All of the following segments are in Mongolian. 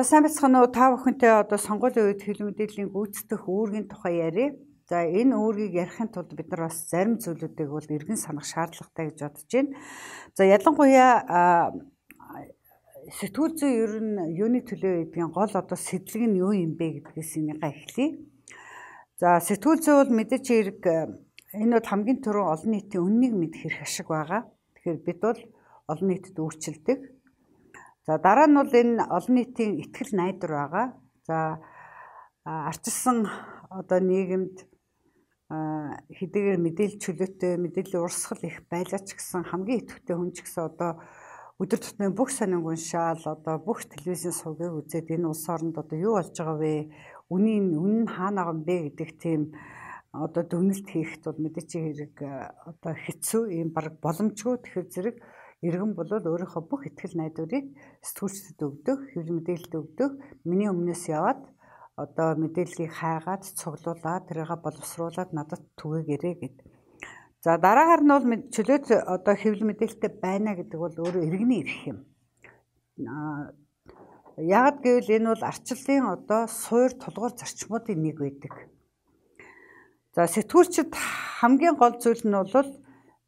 За сайн бацхан уу та бүхэнтэй одоо сонгуулийн үед хэвлэл мэдээллийн гүйцэтгэх үүргийн тухай яриа. За энэ үүргийг ярихын тулд бид нар бас зарим зүйлүүдийг бол эргэн санах шаардлагатай гэж бодож байна. За ялангуяа сэтгүүл зүй ер нь юуны төлөө гэдгийн гол одоо сэдлэг нь юу юм бэ гэдгээс энийгээ эхлэе. За сэтгүүл зүй бол мэдээж хэрэг энэ бол хамгийн түрүү олон нийтийн үннийг мэдэх хэрэг ашиг байгаа. Тэгэхээр бид бол олон нийтэд үйлчилдэг. За дараа нь бол энэ олон нийтийн итгэл найдвар байгаа. За арчилсан одоо нийгэмд хэдийгээр мэдээлэл чөлөөтэй, мэдээллийн урсгал их байлаач гэсэн хамгийн идэвхтэй хүн ч гэсэн одоо өдөр тутмын бүх сонин уншаал одоо бүх телевизийн сувгийг үзээд энэ улс оронд одоо юу болж байгаа вэ? Үнэн нь хаана байгаа юм бэ гэдэг тийм одоо дүгнэлт хийхэд бол мэдээж хэрэг одоо хэцүү, ийм баг боломжгүй. Тэгэхээр зэрэг иргэн бол өөрийнхөө бүх итгэл найдварыг сэтгүүлчдэд өгдөг, хэвлэл мэдээлэлд өгдөг. Миний өмнөөс яваад одоо мэдээллийг хайгаад, цуглуулад, тэрийгээ боловсруулад надад түгээгээрэй гэд. За дараагаар нь бол чөлөөт одоо хэвлэл мэдээлэлтэй байна гэдэг бол өөрөө иргэний эрх юм. Яагад гэвэл энэ бол арчлалын одоо суур тулгуур зарчмуудын нэг байдаг. За сэтгүүлчид хамгийн гол зүйл нь бол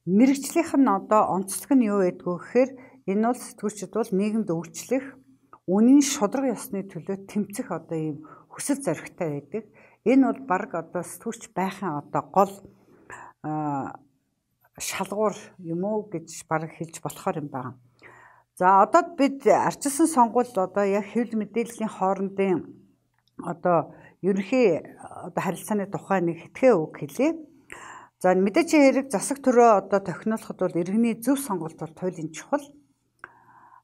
мэрэгжлийнх нь одоо онцлог нь юу байдгүй гэхээр энэ бол сэтгүүлчид бол нийгэмд үйлчлэх, үнийн шударга ёсны төлөө тэмцэх одоо ийм хүсэл зоригтой байдаг. Энэ бол баг одоо сэтгүүлч байхын одоо гол шалгуур юм уу гэж баг хэлж болохоор юм байна. За одоо бид арчилсан сонгуульд одоо яг хэвлэл мэдээллийн хоорондын одоо ерөнхий одоо харилцааны тухай нэг хэдхэн үг хэлье. За мэдээж хэрэг засаг төрөө одоо тохиноолоход бол иргэний зөв сонголт бол туйлын чухал.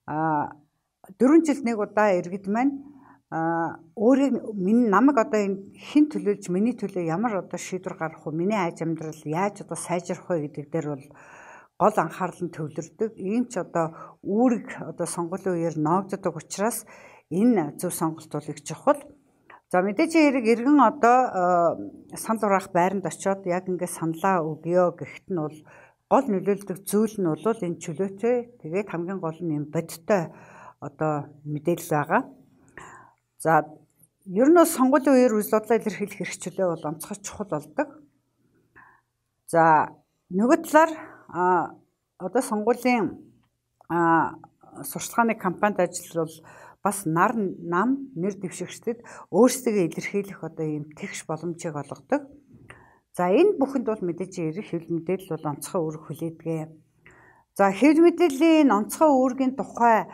4 жилд нэг удаа иргэд маань өөрийг намайг одоо энэ хэн төлөөлж миний төлөө ямар одоо шийдвэр гаргах вэ? Миний айж амьдрал яаж одоо сайжрах вэ гэдэг дээр бол гол анхаарал нь төвлөрдөг. Ийм ч одоо үүрэг одоо сонгуулийн үеэр ноогддог учраас энэ зөв сонголт бол их чухал. За мэдээж хэрэг иргэн одоо санал хураах байранд очиод яг ингээд саналаа өгье гэхэд нь бол гол нөлөөлдөг зүйл нь бол энэ чөлөөтэй тэгээд хамгийн гол нь юм бодиттой одоо мэдээлэл байгаа. За ер нь бол сонгуулийн үеэр үйл бодлоо илэрхийлэх эрх чөлөө бол онцгой чухал болдог. За нөгөө талаар одоо сонгуулийн сурчлагын кампанид ажиллавал бас нам нэр дэвшигчдэд өөрсдөө илэрхийлэх одоо ийм тэгш боломжийг олгодог. За энэ бүхэнд бол мэдээж хэрэг хэвлэл мэдээлэл бол онцгой үүрэг хүлээдэг. За хэвлэл мэдээллийн онцгой үүргийн тухай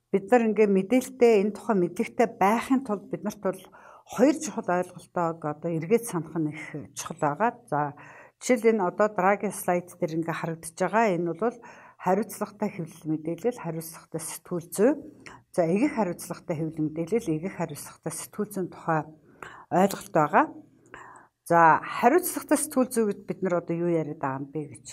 бид нар ингээ мэдээлэлтэй энэ тухай мэдлэгтэй байхын тулд биднэрт бол хоёр чухал ойлголтоог одоо эргээд санах нь их чухал байгаа. За жишээл энэ одоо дараагийн слайд дээр ингээ харагдаж байгаа. Энэ бол хариуцлагатай хэвлэл мэдээлэл, хариуцлагатай сэтгүүл зүй. За эгэх хариуцлагатай хэвлэл мэдээлэл, эгэх хариуцлагатай сэтгүүл зүйн тухай ойлголт байгаа. За хариуцлагатай сэтгүүл зүй гэд бид нар одоо юу яриад байгаа юм бэ гэж.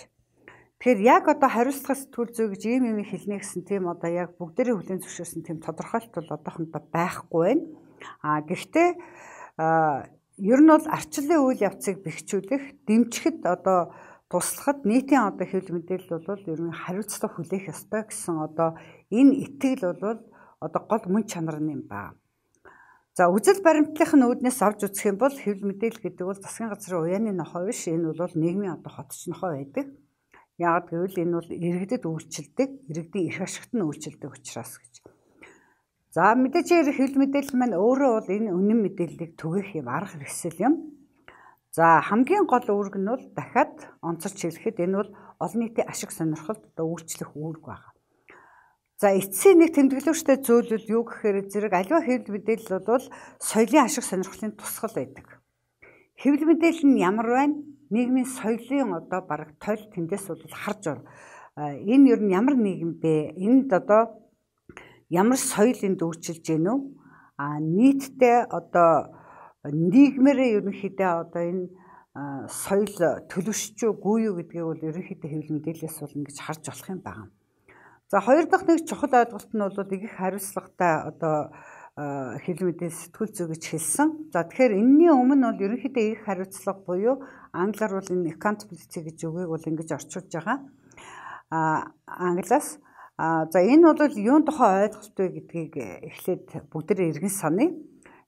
Тэгэхээр яг одоо хариуцлагатай сэтгүүл зүй гэж ийм юм хэлнэ гэсэн тийм одоо яг бүгдээрээ хүлээн зөвшөөрсөн тийм тодорхойлт бол одоохондоо байхгүй байна. Гэхдээ ер нь бол арчлалын үйл явцыг бэхжүүлэх, дэмжихэд одоо туслахад нийтийн одоо хэвлэл мэдээлэл бол ер нь хариуцлага хүлээх ёстой гэсэн одоо энэ итгэл бол одоо гол мөн чанар юм байна. За үзэл баримтлалын үүднээс авч үзэх юм бол хэвлэл мэдээлэл гэдэг бол засгийн газрын уяаны нохой биш, энэ бол нийгмийн одоо хотч нохой байдаг. Яагаад гэвэл энэ бол иргэдэд үйлчилдэг, иргэдийн эрх ашигт нь үйлчилдэг учраас гэж. За мэдээж хэрэг хэвлэл мэдээлэл маань өөрөө бол энэ үнэн мэдээллийг түгээх юм арга хэрэгсэл юм. За хамгийн гол үүрэг нь бол дахиад онцорч хэлэхэд энэ бол олон нийтийн ашиг сонирхолд одоо үйлчлэх үүрэг байна. За эцсийн нэг тэмдэглэвчтэй зүйл юу гэхээр зэрэг аливаа хэвлэл мэдээлэл бол соёлын ашиг сонирхлын тусгал байдаг. Хэвлэл мэдээлэл нь ямар байна? Нийгмийн соёлын одоо бараг тойл тэндээс бол харж байна. Энэ ер нь ямар нийгэм бэ? Энд одоо ямар соёл энд үйлчилж гэнэ үү? Нийтдээ одоо нийгмээрээ ерөнхийдөө одоо энэ соёл төлөвшч үгүй юу гэдгийг бол ерөнхийдөө хэвлэл мэдээлэлээс бол ингэж харж болох юм байна. За хоёр дахь нэг чухал ойлголт нь бол их хариуцлагатай одоо хэвлэл мэдээлэл сэтгүүл зүй гэж хэлсэн. За тэгэхээр энэний өмнө бол ерөнхийдөө их хариуцлага буюу англиар бол энэ accountability гэж үгийг бол ингэж орчуулж байгаа. Англиас За энэ бол юун тухай ойлголт вэ гэдгийг эхлээд бүгдээрээ эргэн саная.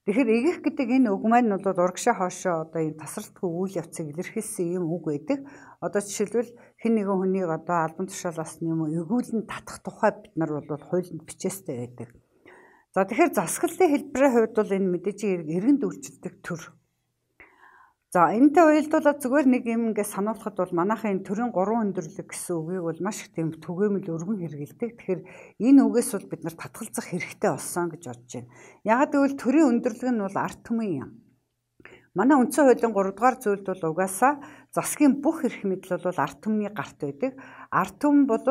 Тэгэхээр игэх гэдэг энэ үг маань бол урагшаа хоошоо одоо энэ тасралтгүй үйл явцыг илэрхийлсэн юм үг байдаг. Одоо жишээлбэл хэн нэгэн хүнийг одоо албан тушаалаас юм өгүүлэн татах тухай бид нар бол хуулинд бичээстэй байдаг. За тэгэхээр засаглалын хэлбэрийн хувьд бол энэ мэдээж эргэнд үйлчлдэг төр. За энэтэй уялдуулаад зүгээр нэг юм ингээд сануулхад бол манайхын төрийн 3 өндөрлөг гэсэн үгийг бол маш их тийм түгээмэл өргөн хэрэгэлдэг. Тэгэхээр энэ үгээс бол бид нар татгалзах хэрэгтэй болсон гэж бодож байна. Яагаад гэвэл төрийн өндөрлөг нь бол ард түмэн юм. Манай үндсэн хуулийн 3 дугаар зүйлд бол угаасаа засгийн бүх эрх мэдэл бол ард түмний гарт байдаг. Ард түмэн бол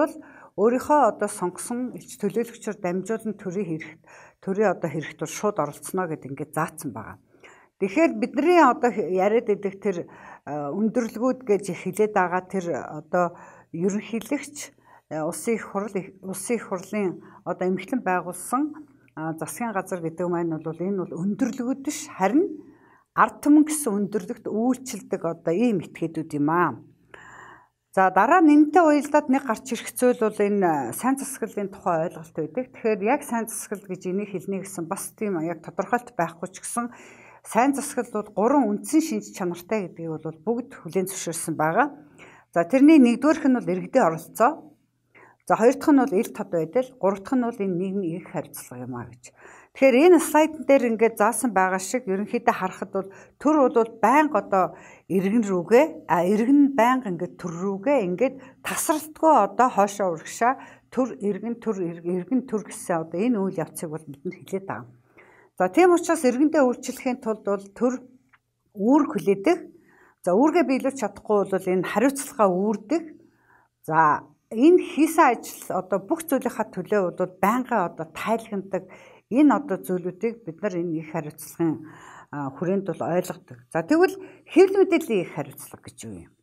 өөрийнхөө одоо сонгосон элч төлөөлөгчөөр дамжуулан төрийн одоо хэрэгт бол шууд оролцоно гэдэг ингээд заасан байгаа. Тэгэхээр бидний одоо яриад идэх тэр өндөрлгүүд гэж хэлээд байгаа тэр одоо ерөнхийлөгч улсын их хурлын одоо эмхлэн байгуулсан засгийн газар гэдэг маань бол энэ бол өндөрлгүүд биш харин ард түмэн гэсэн өндөрлөгт үйлчлдэг одоо ийм этгээдүүд юм аа. За дараа нь энэтэй уялдаад нэг гарч ирэх зүйл бол энэ сайн засаглалын тухай ойлголт байдаг. Тэгэхээр яг сайн засаглал гэж энийг хэлнэ гэсэн бас тийм яг тодорхойлт байхгүй ч гэсэн сайн засаглал бол 3 үндсэн шинж чанартай гэдгийг бол бүгд хүлээн зөвшөөрсөн байгаа. За тэрний нэгдүгээрх нь бол иргэдийн оролцоо. За хоёр дахь нь бол ил тод байдал, гурав дахь нь бол энэ нийгмийн эрх харилцаа юм а гэж. Тэгэхээр энэ слайдн дээр ингээд заасан байгаа шиг ерөнхийдөө харахад бол төр бол байнга одоо иргэн рүүгээ иргэн байнга ингээд төр рүүгээ ингээд тасралтгүй одоо хоошоо урагшаа төр иргэн гэсэн одоо энэ үйл явцыг бол бидэнд хэлээд байгаа. За тийм учраас иргэндээ үйлчлэхийн тулд бол төр үүрэг хүлээдэг. За үүргээ биелүүлж чадахгүй бол энэ хариуцлагаа үүрдэг. За энэ хийсэн ажил одоо бүх зүйлийнхаа төлөө бол байнга одоо тайлагнадаг энэ одоо зүйлүүдийг бид нар энэ их хариуцлагын хүрээнд бол ойлгодог. За тэгвэл хэвлэл мэдээллийн их хариуцлага гэж юу юм?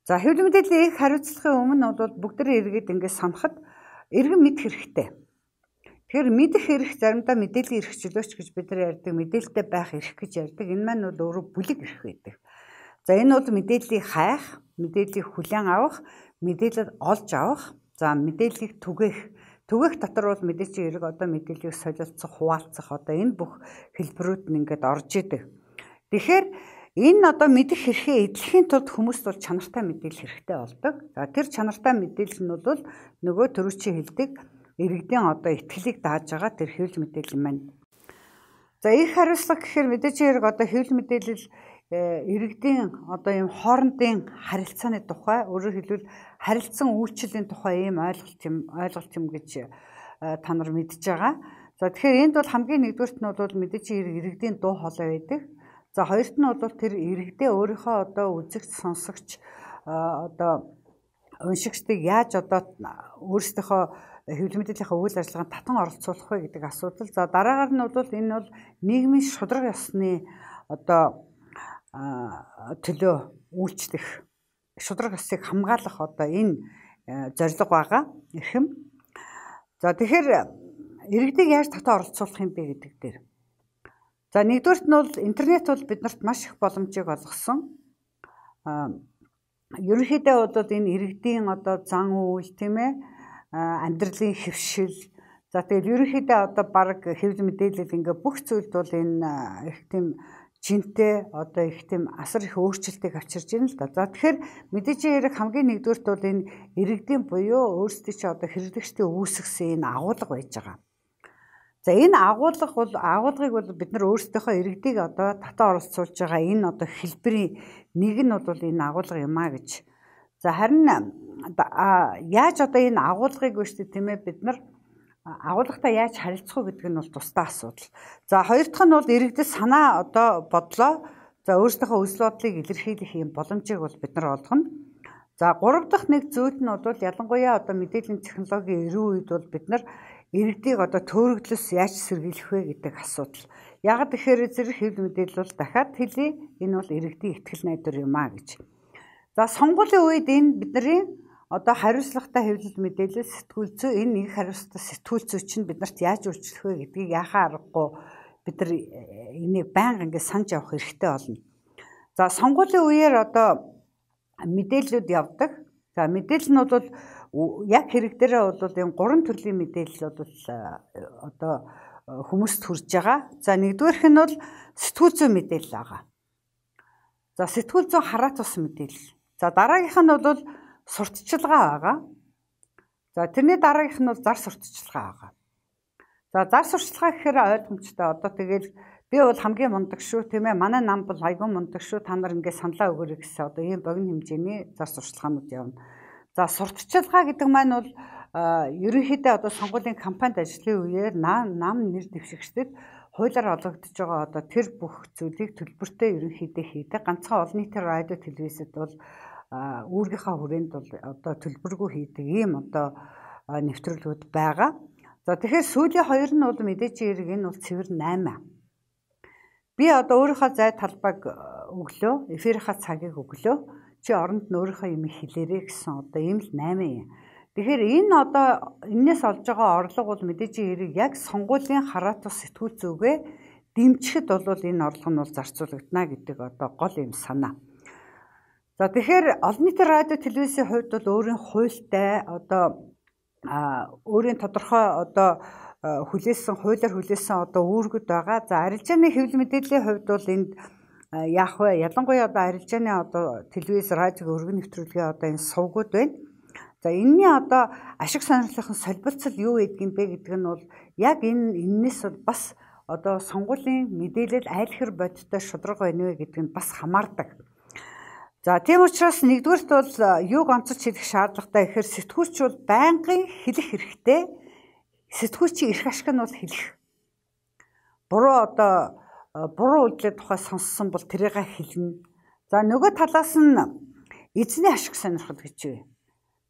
За хэвлэл мэдээллийн их хариуцлагын өмнө бол бүгдээ эргээд ингээд санахад иргэн мэдэх хэрэгтэй. Тэгэхээр мэдэх эрх заримдаа мэдээллийн эрх чөлөөч гэж бид нар ярьдаг, мэдээлэлтэй байх эрх гэж ярьдаг. Энэ маань бол өөрөө бүлэг эрх байдаг. За энэ бол мэдээллийг хайх, мэдээллийг хүлээн авах, мэдээлэл олж авах, за мэдээллийг түгээх дотор бол мэдээч эрг одоо мэдээллийг солилцох, хуваалцах одоо энэ бүх хэлбэрүүд нь ингээд орж идэг. Тэгэхээр энэ одоо мэдэх эрхээ эдлэхийн тулд хүмүүст бол чанартай мэдээлэл хэрэгтэй болдог. За тэр чанартай мэдээлэл нь бол нөгөө төрүүчийн хэлдэг иргэдийн одоо итгэлийг дааж байгаа тэр хэвлэл мэдээлэл маань. За их хариуцлага гэхээр мэдээж хэрэг одоо хэвлэл мэдээлэл иргэдийн одоо ийм хоорондын харилцааны тухай өөрөөр хэлбэл харилцан үйлчлэлийн тухай ийм ойлголт юм гэж та нар мэдж байгаа. За тэгэхээр энд бол хамгийн нэгдүгürt нь бол мэдээж хэрэг иргэдийн дуу хоолой байдаг. За хоёрт нь бол тэр иргэдээ өөрийнхөө одоо үзэгч сонсогч одоо уншигчдыг яаж одоо өөрсдийнхөө хэвлэл мэдээллийнхаа үйл ажиллагаанд татан оролцуулах вэ гэдэг асуудал. За дараагаар нь бол энэ бол нийгмийн шударга ёсны одоо төлөө үйлчлэх шударга ёсыг хамгаалах одоо энэ зорилго байгаа эрхэм. За тэгэхээр иргэдийг яаж татан оролцуулах юм бэ гэдэг дээр. За нэгдүгürt нь бол интернет бол биднэрт маш их боломжийг олгосон. Ерөнхийдөө бол энэ иргэдийн одоо зан үйл тийм ээ амьдралын хэвшил. За тэгээд ерөнхийдөө одоо баг хэвлэл мэдээлэл ингээ бүх зүйлд бол энэ их тийм жинтэй одоо их тийм асар их өөрчлөлтийг авчирж байна л да. За тэгэхээр мэдээж хэрэг хамгийн нэгдүгürt бол энэ иргэдийн буюу өөрсдөө чи одоо хэрэглэгчдийн үүсгэсэн энэ агуулга байж байгаа. За энэ агуулгыг бол бид нар өөрсдийнхөө иргэдийг одоо татан оролцуулж байгаа энэ одоо хэлбэрийн нэг нь бол энэ агуулга юм а гэж. За харин яаж одоо энэ агуулгыг биш тийм ээ бид нар агуулгатай яаж харилцах вэ гэдэг нь бол тусдаа асуудал. За хоёр дахь нь бол иргэдэд санаа одоо бодлоо за өөрсдийнхөө үзэл бодлыг илэрхийлэх юм боломжийг бол бид нар олгоно. За гурав дахь нэг зүйл нь бол ялангуяа одоо мэдээллийн технологийн эрүүн үед бол бид нар иргэдийг одоо төөрөгдлөөс яаж сэргийлэх вэ гэдэг асуудал. Яг тэгэхээр зэрэг хэвлэл мэдээлэл бол дахиад хэлье энэ бол иргэдийн итгэл найдвар юм а гэж. За сонгуулийн үед энэ бидний одоо хариуцлагатай хэвлэл мэдээлэл сэтгүүл зүй энэ их хариуцлагатай сэтгүүл зүй чинь биднэрт яаж үйлчлэх вэ гэдгийг яхаа аргагүй бид нар энийг байнга ингээд санаж явах хэрэгтэй болно. За сонгуулийн үеэр одоо мэдээллүүд явдаг. За мэдээлэл нь бол яг хэрэг дээрээ бол энэ 3 төрлийн мэдээлэл бол одоо хүмүүст хүрж байгаа. За нэгдүгээрх нь бол сэтгүүл зүйн мэдээлэл байгаа. За сэтгүүл зүйн хараат ус мэдээлэл. За дараагийнх нь бол сурталчилгаа байгаа. За тэрний дараагийнх нь бол зар сурталчилгаа байгаа. За зар сурталчилгаа гэхээр ойлгомжтой. Одоо тэгэл би бол хамгийн мундаг шүү, тийм ээ. Манай нам бол айгүй мундаг шүү. Та нар ингээд саналаа өгөөрэй гэсэн одоо ийм богино хэмжээний зар сурталчилгаанууд явна. За сурталчилгаа гэдэг маань бол ерөнхийдөө одоо сонгуулийн кампанид ажиллахын үеэр нам нэр дэвшигчдэд хуулиар олгогдож байгаа одоо тэр бүх зүйлийг төлбөртэй ерөнхийдөө хийдэг. Ганцхан олон нийтийн радио телевизэд бол үүргийнхаа хүрээнд бол одоо төлбөргүй хийдэг ийм одоо нэвтрүүлгүүд байгаа. За тэгэхээр сүүлийн хоёр нь бол мэдээж хэрэг энэ бол цэвэр 8. Би одоо өөрийнхөө зай талбайг өглөө, эфирийнхаа цагийг өглөө. Чи оронд нь өөрийнхөө юм хэлээрэй гэсэн одоо ийм л 8 юм. Тэгэхээр энэ одоо энээс олж байгаа орлого бол мэдээж хэрэг яг сонгуулийн хараат ус сэтгүүл зүгээ дэмжихэд бол энэ орлого нь бол зарцуулагдана гэдэг одоо гол юм санаа. За тэгэхээр олон нийтийн радио телевизийн хувьд бол өөрийн хуультай одоо өөрийн тодорхой одоо хуулиар хүлээсэн одоо үүргэд байгаа. За арилжааны хэвлэл мэдээллийн хувьд бол энд яах вэ? Ялангуяа одоо арилжааны одоо телевиз, радио, өргөн нэвтрүүлгийн одоо энэ сувгууд байна. За энэний одоо ашиг сонирхлын солилцол юу гэдгийг бэ гэдэг нь бол яг энэс бол бас одоо сонгуулийн мэдээлэл аль хэр бодиттой шударга байна вэ гэдэг нь бас хамаардаг. За тийм учраас нэгдүгээрт бол юуг онцолж хэлэх шаардлагатай гэхээр сэтгүүлч бол байнгын хэлэх хэрэгтэй. Сэтгүүлчийн эрх ашиг нь бол хэлэх. Буруу үйлдэл тухай сонссон бол тэрийг хэлнэ. За нөгөө талаас нь эзний ашиг сонирхол гэж бай.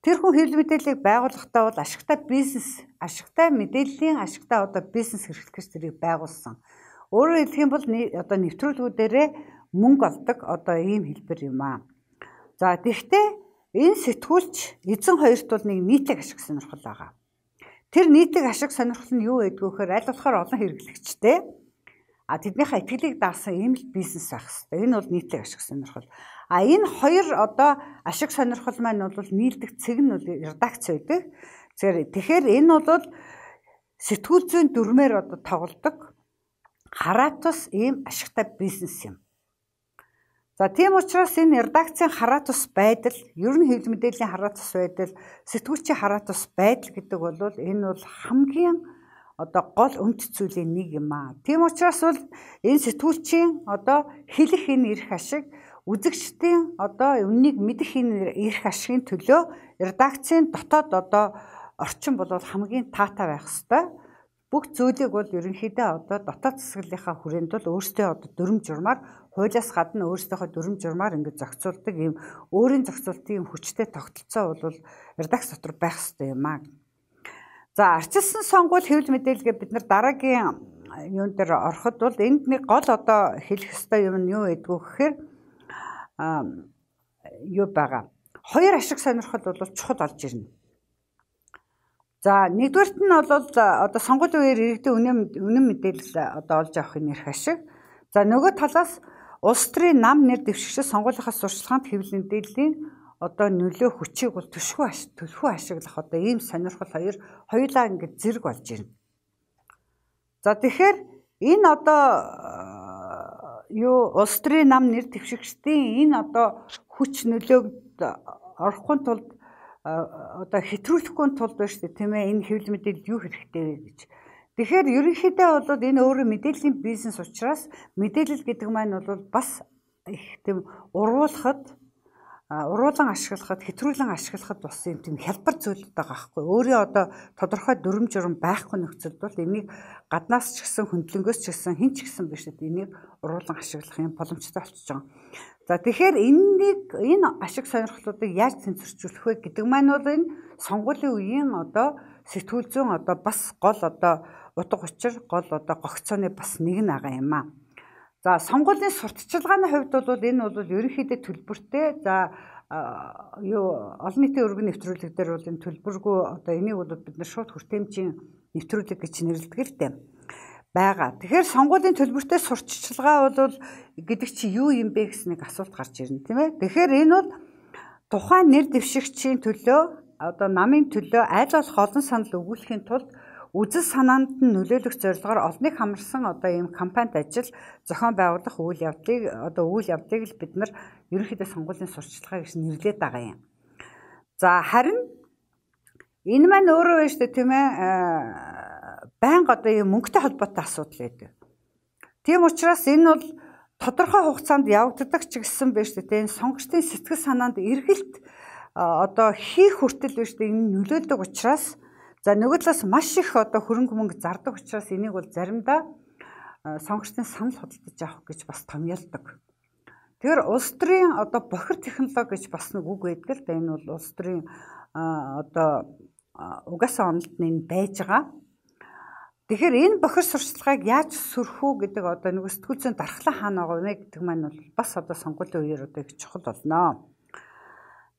Тэр хүн хэвлэл мэдээллийг байгуулахдаа бол ашигтай бизнес, ашигтай мэдээллийн ашигтай одоо бизнес эрхлэх гэж тэрийг байгуулсан. Өөрөөр хэлэх юм бол одоо нэвтрүүлгүүдээрээ мөнгө олдог одоо ийм хэлбэр юм аа. За тэгвэл энэ сэтгүүлч эзэн хоёрт бол нэг нийтлэг ашиг сонирхол байгаа. Тэр нийтлэг ашиг сонирхол нь юу байдгүй гэхээр аль болохоор олон хэрэглэгчтэй тэднийхээ итгэлийг даасан ийм л бизнес байх хэрэгтэй. Энэ бол нийтлэг ашиг сонирхол. Энэ хоёр одоо ашиг сонирхол маань бол нийлдэг цэг нь бол редакц байдаг. Тэгэхээр энэ бол сэтгүүл зүйн дүрмээр одоо тоглодог хараат ус ийм ашигтай бизнес юм. За тийм учраас энэ редакцийн хараат ус байдал, ер нь хэвлэл мэдээллийн хараат ус байдал, сэтгүүлчийн хараат ус байдал гэдэг бол энэ бол хамгийн одоо гол үнэт зүйлийн нэг юм аа. Тийм учраас бол энэ сэтгүүлчийн одоо хэлэх энэ эрх ашиг, үзэгчдийн одоо үннийг мэдэх энэ эрх ашигын төлөө редакцийн дотоод одоо орчин бол хамгийн таатай байх ёстой. Бүх зүйлийг бол ерөнхийдөө одоо дотоод засаглалынхаа хүрээнд бол өөрсдөө одоо дүрм журмаар хуулиас гадна өөрсдийнхөө дүрм журмаар ингэж зохицуулдаг юм өөрийн зохицуултын хүчтэй тогтолцоо бол редакц дотор байх ёстой юм аа. За арчилсан сонгуул хэвлэл мэдээлэлгээ бид нар дараагийн юун дээр ороход бол энд нэг гол одоо хэлэх ёстой юм нь юу гэдгүү гэхээр юу байгаа. Хоёр ашиг сонирхол бол чухал болж ирнэ. За нэгдүгээрт нь бол одоо сонгуулийн үеэр иргэдэд үнэн мэдээлэл одоо олж авахын эрх ашиг. За нөгөө талаас улс төрийн нам нэр дэвшигчид сонгуулийнхаа сурчлаганд хэвлэл мэдээллийн одоо нөлөө хүчийг бол төлхөө ашиглах одоо ийм сонирхол хоёулаа ингэж зэрэг болж ирнэ. За тэгэхээр энэ одоо улс төрийн нам нэр дэвшигчдийн энэ одоо хүч нөлөөд орохгүй тулд одоо хэтрүүлэхгүй тулд байна шүү дээ, тийм ээ. Энэ хэвлэл мэдээлэл юу хэрэгтэй вэ гэж. Тэгэхээр ерөнхийдөө бол энэ өөрөө мэдээллийн бизнес учраас мэдээлэл гэдэг маань бол бас их тийм уруулан ашиглахад, хэтрүүлэн ашиглахад бас юм тийм хялбар зүйл байгаа байхгүй. Өөрөө одоо тодорхой дүрм журм байхгүй нөхцөлд бол энийг гаднаас ч гэсэн хөндлөнгөөс ч гэсэн хэн ч гэсэн биш үү энийг уруулан ашиглах юм боломжтой болчихж байгаа. За тэгэхээр энэ ашиг сонирхлуудыг яаж тэнцвэржүүлэх вэ гэдэг маань бол энэ сонгуулийн үеийн одоо сэтгүүл зүйн одоо бас гол одоо утга учир, гол одоо гогцооны бас нэг нь байгаа юм аа. За сонгуулийн сурталчилгааны хувьд бол энэ бол ерөнхийдөө төлбөртэй. За олон нийтийн өргөн нэвтрүүлэг дээр бол энэ төлбөргүй одоо энийг бол бид нар шууд хүртээмжийн нэвтрүүлэг гэж нэрлэдэг л дээ байгаа. Тэгэхээр сонгуулийн төлбөртэй сурталчилгаа бол гэдэг чи юу юм бэ гэсэн нэг асуулт гарч ирнэ, тийм ээ. Тэгэхээр энэ бол тухайн нэр дэвшигчийн төлөө одоо намын төлөө аль болох олон санал өгүүлэхийн тулд үзэл санаанд нь нөлөөлөх зорилгоор олныг хамарсан одоо ийм кампанит ажил зохион байгуулах үйл явдлыг л бид нар ерөнхийдөө сонгуулийн сурталчилгаа гэж нэрлэдэг байгаа юм. За харин энэ маань өөрөө байна шүү дээ тийм ээ байнга одоо ийм мөнгөтэй холбоотой асуудал байдаг. Тийм учраас энэ бол тодорхой хугацаанд явагддаг ч гэсэн байна шүү дээ. Энэ сонгогчдын сэтгэл санаанд эргэлт одоо хийх хүртэл байна шүү дээ. Энэ нөлөөлдөг учраас за нөгөө талаас маш их одоо хөрөнгө мөнгө зардаг учраас энийг бол заримдаа сонгогчдын санал худалдаж авах гэж бас томьёолдог. Тэгэхээр улс төрийн одоо бохир технологи гэж бас нэг үг байдаг л да. Энэ бол улс төрийн одоо угаасаа онолд нь байж байгаа. Тэгэхээр энэ бохир сурталчилгааг яаж сөрөх үү гэдэг одоо нэг сэтгүүл зүйн дархлаа хаана байгаа вэ гэдэг маань бол бас одоо сонгуулийн үеэр одоо их чухал болно.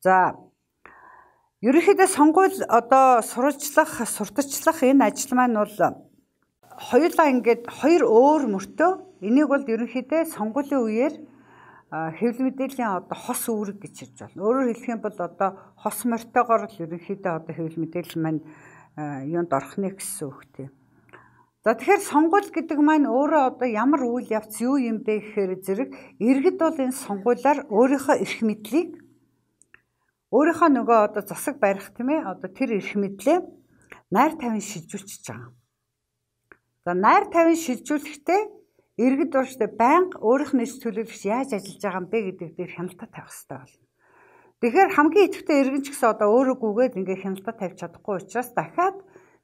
За ерөнхийдөө сонгуул одоо сурталчлах энэ ажил маань бол хоёулаа ингээд хоёр өөр мөртөө энийг бол ерөнхийдөө сонгуулийн үеэр хэвлэл мэдээллийн одоо хос үүрэг гэж хэлж байна. Өөрөөр хэлэх юм бол одоо хос морьтойгоор л ерөнхийдөө одоо хэвлэл мэдээлэл маань юунд орохны гэсэн үг тийм. За тэгэхээр сонгуул гэдэг маань өөрөө одоо ямар үйл явц юу юм бэ гэхээр зэрэг иргэд бол энэ сонгуулиар өөрийнхөө эрх мэдлийг өөрийнхөө нөгөө одоо засаг барих тийм ээ одоо тэр эрх мэдлээ найр тавин шилжүүлчихэж байгаа. За найр тавин шилжүүлэхдээ иргэд ууштай байнга өөрийнх нь эс төлөвлөгч яаж ажиллаж байгаа юм бэ гэдэг дээр хяналтаа тавих хэрэгтэй болно. Тэгэхээр хамгийн идэвхтэй иргэн ч гэсэн одоо өөрөө гүгээд ингээ хяналтаа тавьж чадахгүй учраас дахиад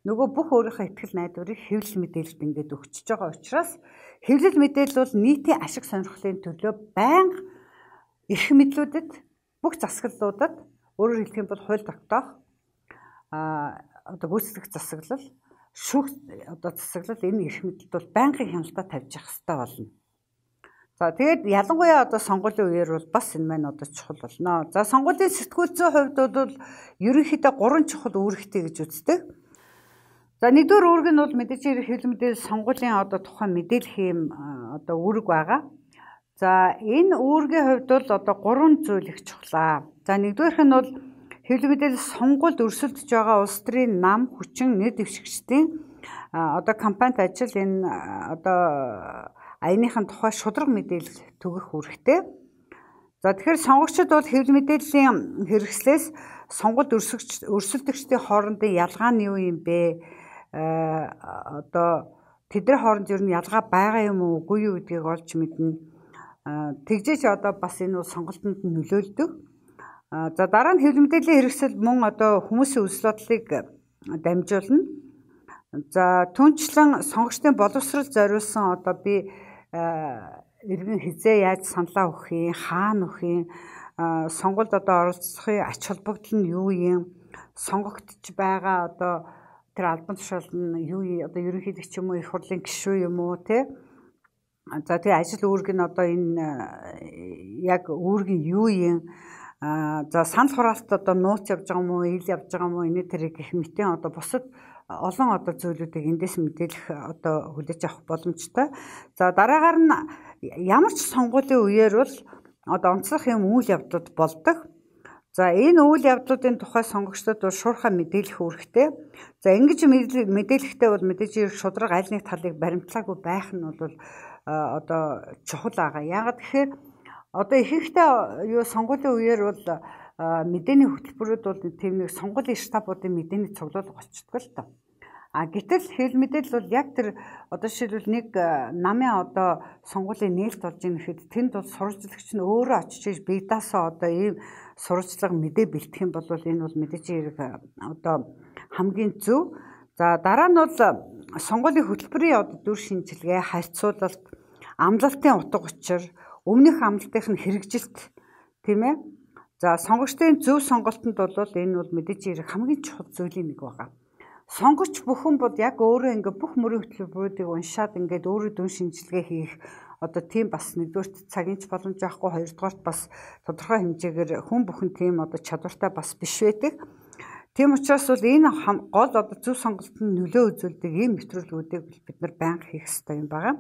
нөгөө бүх өөрийнхөө ихтгэл найдварыг хэвлэл мэдээлэлд ингээд өгчөж байгаа учраас хэвлэл мэдээлэл бол нийтийн ашиг сонирхлын төлөө байнга эрх мэдлүүдэд бүх засаглалуудад өөрөөр хэлэх юм бол хууль тогтоох одоо гүйцэтгэх засаглал шүүх одоо засаглал энэ эрх мэдлэлд бол байнгын хяналтаа тавьж явах хэрэгтэй болно. За тэгээд ялангуяа одоо сонгуулийн үеэр бол бас энэ маань одоо чухал болно. За сонгуулийн сэтгүүл зүйн хувьд бол ерөнхийдөө 3 чухал үүрэгтэй гэж үздэг. За нэгдүгээр үүрэг нь бол мэдээж хэвлэл мэдээлэл сонгуулийн одоо тухайн мэдээлэх юм одоо үүрэг байгаа. За энэ үүргийн хувьд бол одоо 3 зүйл их чухлаа. За нэгдүгээрх нь бол хэвлэл мэдээлэл сонгуульд өрсөлдөж байгаа улс төрийн нам хүчин нэр дэвшигчдийн одоо кампанит ажил энэ одоо аяныхын тухай шударга мэдээлэл түгэх үүрэгтэй. За тэгэхээр сонгогчид бол хэвлэл мэдээллийн хэрэгслээс сонгуульд өрсөлдөгчдийн хоорондын ялгаа нь юу юм бэ? Одоо тэдний хооронд ер нь ялгаа байгаа юм уу үгүй юу гэдгийг олж мэднэ. Тэгжээч одоо бас энэ сонголтонд нөлөөлдөг. За дараа нь хэвлэл мэдээллийн хэрэгсэл мөн одоо хүмүүсийн үзэл бодлыг дамжуулна. За түнчлэн сонгогчдын боловсрол зориулсан одоо би иргэн хизээ яаж саналаа өгөх юм, хаана өгөх юм, сонгуульд одоо оролцохын ач холбогдол нь юу юм, сонгогдож байгаа одоо тэр албан тушаал нь юу одоо ерөнхийдөө ч юм уу их хурлын гишүүн юм уу те. За тэгээ ажил үүрэг нь одоо энэ яг үүрэг нь юу юм. За санал хураалт одоо нууц явж байгаа юм уу, ил явж байгаа юм уу, энэ тэрэг гэх мэтийн одоо бусад олон одоо зүйлүүдийг эндээс мэдээлэх одоо хүлээж авах боломжтой. За дараагаар нь ямар ч сонгуулийн үеэр бол одоо онцлог юм үйл явдлууд болдог. За энэ үйл явдлуудын тухай сонгогчдод бол шуурхай мэдээлэх үүрэгтэй. За ингэж мэдээлэхдээ бол мэдээж шударга аль нэг талыг баримтлаагүй байх нь бол одоо чухал байгаа. Яагаад гэхээр одоо ихэнхдээ юу сонгуулийн үеэр бол мэдээний хөтөлбөрүүд бол тийм нэг сонгуулийн штабуудын мэдээний цуглуулга болчихдог л та. Гэтэл хэвлэл мэдээлэл бол яг тэр одоо жишээлбэл нэг намын одоо сонгуулийн нээлт болж ийн гэхэд тэнд бол сурвалжлагч нь өөрөө очиж бигдаасаа одоо ийм сурвалжлага мэдээ бэлтгэх юм бол энэ бол мэдээж хэрэг одоо хамгийн зөв. За дараа нь бол сонгуулийн хөтөлбөрийн одоо дүр шинжилгээ, харьцуулалт, амлалтын утга учир, өмнөх амлалтынх нь хэрэгжилт тийм ээ. За сонгогчдын зөв сонголтод бол энэ бол мэдээж хэрэг хамгийн чухал зүйлийн нэг байгаа. Сонгогч бүхэн бол яг өөрөө ингээ бүх мөрийн хөтөлбөрүүдийг уншаад ингээд өөрөө дүн шинжилгээ хийх одоо тийм бас нэгдүгээрт цагийн ч боломж авахгүй, хоёрдугаарт бас тодорхой хэмжээгээр хүн бүхэн тийм одоо чадвартай бас биш байдаг. Тийм учраас бол энэ гол одоо зөв сонголтод нөлөө үзүүлдэг ийм нэвтрүүлгүүдийг бид нар байнга хийх хэрэгтэй юм байна.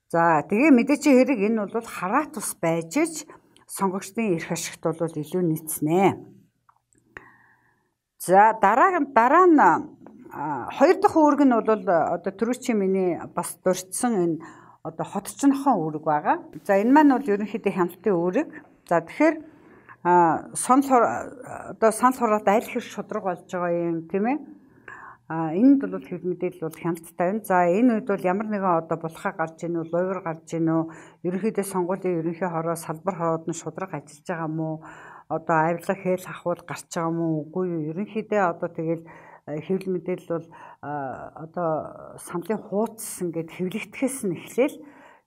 За тэгээ мэдээч хэрэг энэ бол хараат ус байж сонгогчдын эрх ашигт бол илүү нийцнэ. За дараа нь хоёр дахь үүрэг нь бол одоо түрүү чи миний бас дурдсан энэ одоо хотчнохон үүрэг байгаа. За энэ маань бол ерөнхийдөө хяналтын үүрэг. За тэгэхээр санал хураалт аль хэр шудраг болж байгаа юм тийм ээ. Энд бол хэвлэл мэдээлэл бол хяналттай байна. За энэ үед бол ямар нэгэн одоо булхаа гарч ийн үү, лойвор гарч ийн үү, ерөнхийдөө сонгуулийн ерөнхий хороо салбар хороод нь шудраг ажиллаж байгаа мó, одоо авилга хээл ахуул гарч байгаа мó үгүй юу. Ерөнхийдөө одоо тэгэл хэвлэл мэдээлэл бол одоо саналын хуудас ингээд хэвлэгдэхээс нь эхлээл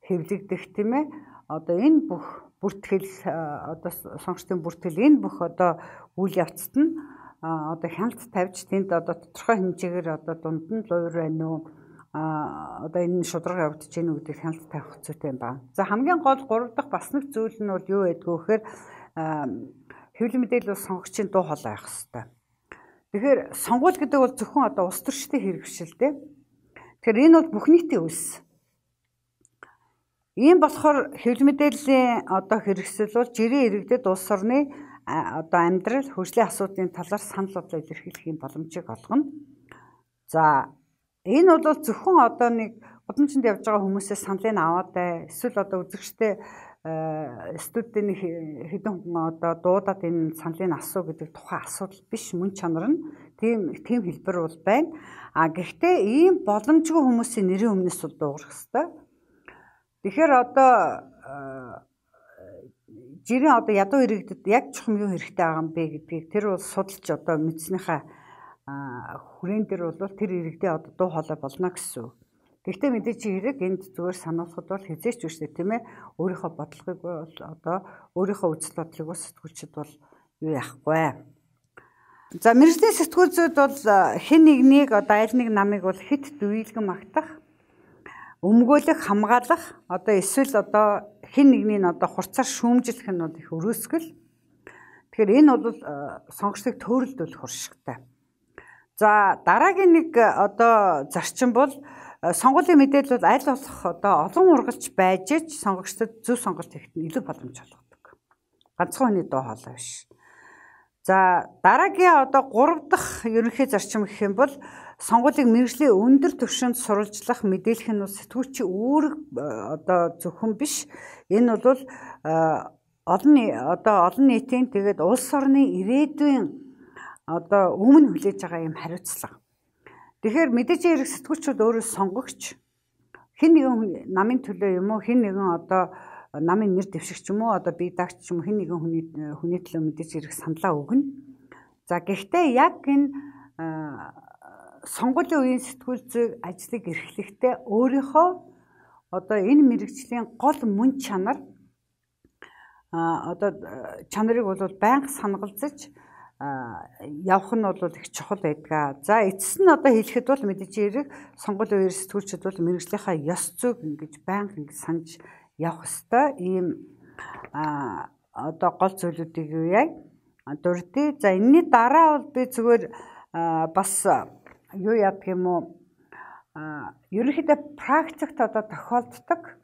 хэвлэгдэх тийм ээ. Одоо энэ бүх бүртгэл одоо сонгогчдын бүртгэл энэ бүх одоо үйл явцад нь одоо хяналт тавьж тэнд одоо тодорхой хэмжээгээр одоо дунд нь лойвор байна уу, одоо энэ шудраг явагдаж гэнэ үү гэдэг хяналт тавих хэвцээтэй юм байна. За хамгийн гол 3 дахь бас нэг зүйл нь бол юу байдгүй гэхээр хэвлэл мэдээлэл бол сонгогчийн дуу хоолой авах хэрэгтэй. Тэгэхээр сонгуул гэдэг бол зөвхөн одоо улс төрчдийн хэрэг биш л дээ. Тэгэхээр энэ бол бүх нийтийн үйлс. Ийм болохоор хэвлэл мэдээллийн одоо хэрэгсэл бол жирийн иргэдэд улс орны одоо амьдрал хөгжлийн асуудлын талаар санал бодлоо илэрхийлэх боломжийг олгоно. За энэ бол зөвхөн одоо нэг гудамжинд явж байгаа хүмүүсээс саналыг аваад эсвэл одоо үзэгчтэй студентийн хэдэн хүн одоо дуудаад энэ саналыг асуу гэдэг тухайн асуудал биш, мөн чанар нь тийм хэлбэр бол байна. Гэхдээ ийм боломжгүй хүмүүсийн нэрийн өмнөөс бол дуугарах хэрэгтэй. Тэгэхээр одоо жирийн одоо ядуу иргэдэд яг чухам юу хэрэгтэй байгаа юм бэ гэдгийг тэр бол судалж одоо мэдснийхаа хүрээн дээр бол тэр иргэдийн одоо дуу хоолой болно гэсэн. Гэхдээ мэдээч хэрэг энд зүгээр сануулхад бол хязгаарч үштэй тийм ээ. Өөрийнхөө бодлогыг бол одоо өөрийнхөө үзэл бодлыг бас сэтгүүлчид бол юу яахгүй. За мэргэжлийн сэтгүүлчид бол хэн нэгнийг одоо аль нэг намыг бол хит дүйлгэн магтах, өмгөөлөх, хамгаалах, одоо эсвэл одоо хэн нэгнийг одоо хурцаар шүүмжлэх нь бол их өрөөсгөл. Тэгэхээр энэ бол сонгогчдыг төөрөлдүүлэх уршигтай. За дараагийн нэг одоо зарчим бол сонгуулийн мэдээлэл аль болох одоо олон ургалж байж ч сонгогчдод зөв сонголт хийхэд илүү боломж олгодог. Ганцхан хүний дуу хоолой биш. За дараагийн одоо 3 дахь ерөнхий зарчим гэх юм бол сонгуулийн мэргэжлийн өндөр түвшинд сурвалжлах мэдээлэх нь сэтгүүлчийн үүрэг одоо зөвхөн биш. Энэ бол олон нийтийн тэгээд улс орны ирээдүйн одоо өмнө хүлээж байгаа юм хариуцлага. Тэгэхээр мэдээж хэрэг сэтгүүлчүүд өөрөө сонгогч хэн нэгэн намын төлөө юм уу, хэн нэгэн одоо намын нэр дэвшигч юм уу, одоо бие даагч юм хэн нэгэн хүний төлөө мэдээж хэрэг саналаа өгнө. За гэхдээ яг энэ сонгуулийн үеийн сэтгүүлчийн ажлыг эрхлэхдээ өөрийнхөө одоо энэ мэргэжлийн гол мөн чанар одоо чанарыг бол байнга санагалзаж явах нь бол их чухал байдаг. За эцэс нь одоо хэлэхэд бол мэдээж хэрэг сонгуулийн үеийн сэтгүүлчид бол мэргэжлийнхаа ёс зүйг ингэж байнга ингэж санаж явах ёстой. Ийм одоо гол зүйлүүдийг юу яа дурдъя. За энэний дараа бол би зүгээр бас юу яадаг юм уу? Ерөнхийдөө практикт одоо тохиолддог.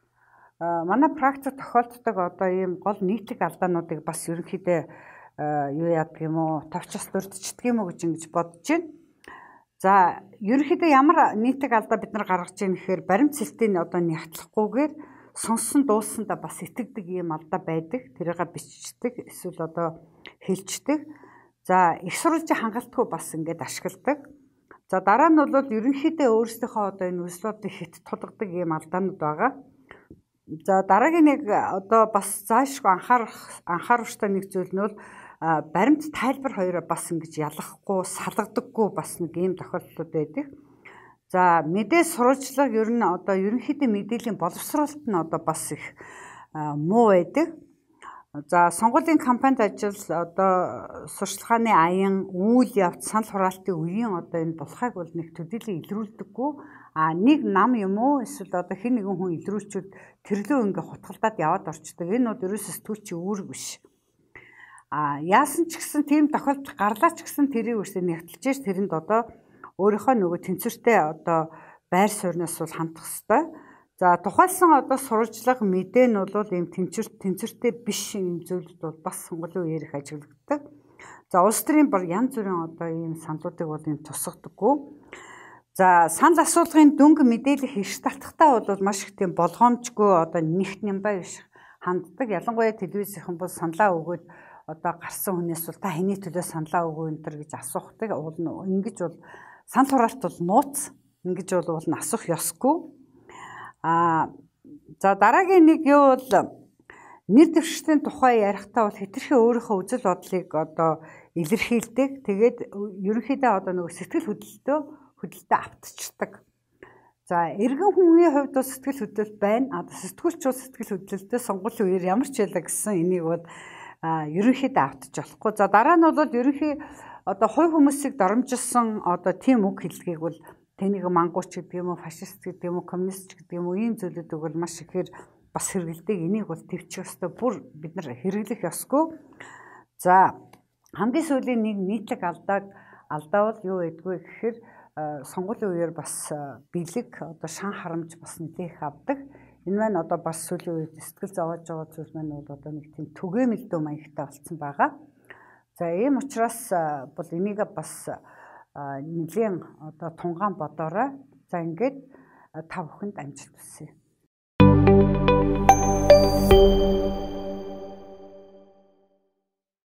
Манай практик тохиолддог одоо ийм гол нийтлэг алдаануудыг бас ерөнхийдөө юу яадаг юм уу? Товчос дурдчихдаг юм уу гэж ингэж бодож байна. За ерөнхийдөө ямар нийтлэг алдаа бид нар гаргаж ийн гэхээр баримт цэлтийн одоо нягтлахгүйгээр сонссон дууссандаа бас итгэдэг ийм алдаа байдаг. Тэрийг бичдэг эсвэл одоо хэлждэг. За их сурвалжийн хангалтгүй бас ингэж ашигладаг. За дараа нь бол ерөнхийдөө өөрсдийнхөө одоо энэ үйлслүүдийг хит тулгадаг ийм алдаанууд байгаа. За дараагийн нэг одоо бас заашгүй анхааруулжтай нэг зүйл нь бол баримт тайлбар хоёроо бас ингэж ялгахгүй, салгадаггүй бас нэг ийм тохиолдлууд байдаг. За мэдээ сурвалжлага ер нь одоо ерөнхийдөө мэдээллийн боловсруулалт нь одоо бас их муу байдаг. За сонгуулийн кампанид ажил одоо сурчлагын аян, үйл явц, санал хураалтын үеийн одоо энэ булхайг бол нэг төдийлөн илрүүлдэггүй. Нэг нам юм уу эсвэл одоо хэн нэгэн хүн илрүүлчүүд тэрлөө ингээ хутгалдаад яваад орчдөг. Энэ бол ерөөсөө сэтгүүлчийн үүрэг биш. Яасан ч гэсэн тийм тохиолдол гарлаа ч гэсэн тэрийг үсээ нягтлжээж тэрэнд одоо өөрийнхөө нөгөө тэнцвэртэй одоо байр сууриас бол хандах ёстой. За тухайлсан одоо сурвалжлага мэдээ нь бол ийм тэнцвэртэй биш юм зүйлүүд бол бас сонгуулийн үеэр их ажиглагддаг. За улс төрийн бар янз бүрийн одоо ийм саналуудыг бол ийм тусгадаггүй. За санал асуулгын дөнгө мэдээлэх эрс татахтаа бол маш их тийм болгоомжгүй одоо нэгт нямбай биш ханддаг. Ялангуяа телевизийнхэн бол саналаа өгөөд одоо гарсан хүнээс бол та хэний төлөө саналаа өгөө энэ төр гэж асуухдаг. Ингэж бол санал хураалт бол нууц. Ингэж бол асуух ёсгүй. За дараагийн нэг юу бол нэр дэвшигчдийн тухай ярихдаа бол хэтэрхий өөрийнхөө үзэл бодлыг одоо илэрхийлдэг. Тэгээд ерөнхийдөө одоо нөгөө сэтгэл хөдлөлтөө автчихдаг. За эргэн хүний хувьд бол сэтгэл хөдлөлт байна. Сэтгүүлч бол сэтгэл хөдлөлтөө сонгуулийн үеэр ямар ч байлаа гэсэн энийг бол ерөнхийдөө автчих болохгүй. За дараа нь бол ерөнхий одоо хувь хүмүүсийг доромжилсан одоо тийм үг хэллэгийг бол тэнийг мангууч гэдэг юм уу, фашист гэдэг юм уу, коммунист гэдэг юм уу ийм зүйлүүдийг бол маш ихээр бас хэрэгэлдэг. Энийг бол төвчих ёстой. Бүр бид нар хэрэглэх ёсгүй. За хамгийн сүүлийн нэг нийтлэг алдаа бол юу гэдгүй гэхээр сонгуулийн үеэр бас бэлэг одоо шан харамж бас нэлээх авдаг. Энэ маань одоо бас сүүлийн үед сэтгэл зовоож байгаа зүйл маань бол одоо нэг тийм түгээмэлдүү маягтай болсон байгаа. За ийм учраас бол энийг бас нэлийн одоо тунгаан бодоорой. За ингээд та бүхэнд амжилт хүсье.